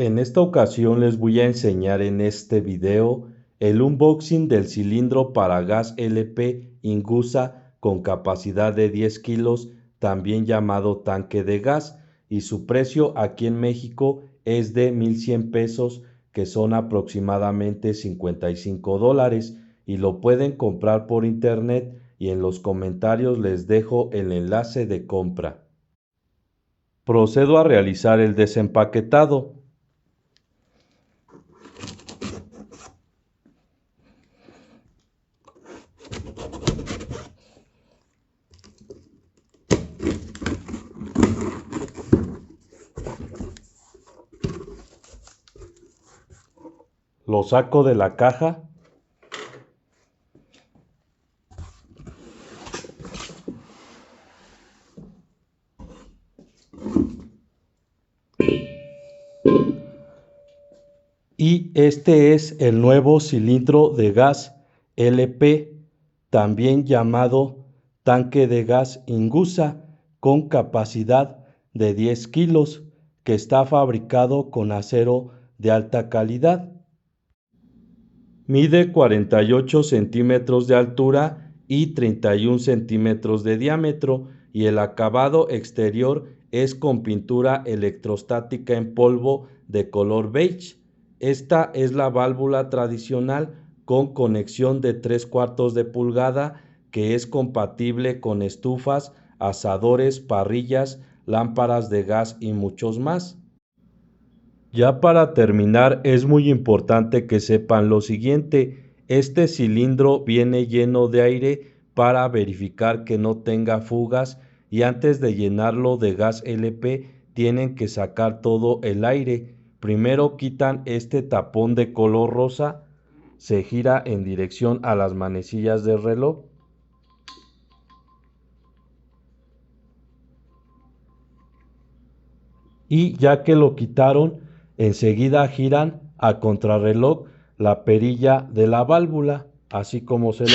En esta ocasión les voy a enseñar en este video el unboxing del cilindro para gas LP Ingusa con capacidad de 10 kilos, también llamado tanque de gas, y su precio aquí en México es de 1,100 pesos, que son aproximadamente $55, y lo pueden comprar por internet, y en los comentarios les dejo el enlace de compra. Procedo a realizar el desempaquetado. Lo saco de la caja. Y este es el nuevo cilindro de gas LP, también llamado tanque de gas Ingusa, con capacidad de 10 kilos, que está fabricado con acero de alta calidad. Mide 48 centímetros de altura y 31 centímetros de diámetro, y el acabado exterior es con pintura electrostática en polvo de color beige. Esta es la válvula tradicional con conexión de 3/4 de pulgada, que es compatible con estufas, asadores, parrillas, lámparas de gas y muchos más. Ya para terminar, es muy importante que sepan lo siguiente: este cilindro viene lleno de aire para verificar que no tenga fugas, y antes de llenarlo de gas LP tienen que sacar todo el aire. Primero quitan este tapón de color rosa, se gira en dirección a las manecillas del reloj. Y ya que lo quitaron, enseguida giran a contrarreloj la perilla de la válvula, así como se lo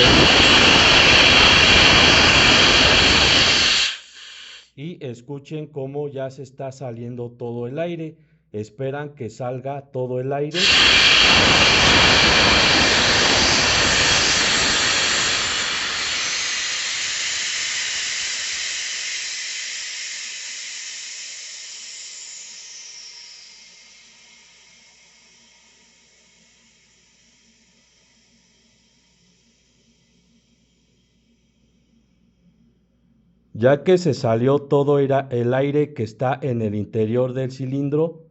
y escuchen cómo ya se está saliendo todo el aire. Esperan que salga todo el aire. Ya que se salió todo el aire que está en el interior del cilindro,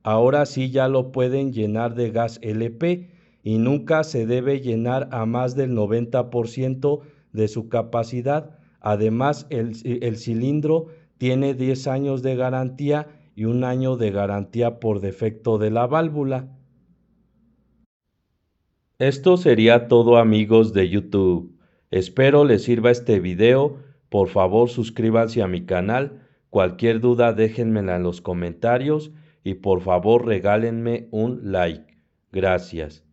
ahora sí ya lo pueden llenar de gas LP, y nunca se debe llenar a más del 90% de su capacidad. Además, el cilindro tiene 10 años de garantía y 1 año de garantía por defecto de la válvula. Esto sería todo, amigos de YouTube. Espero les sirva este video. Por favor, suscríbanse a mi canal. Cualquier duda déjenmela en los comentarios, y por favor regálenme un like. Gracias.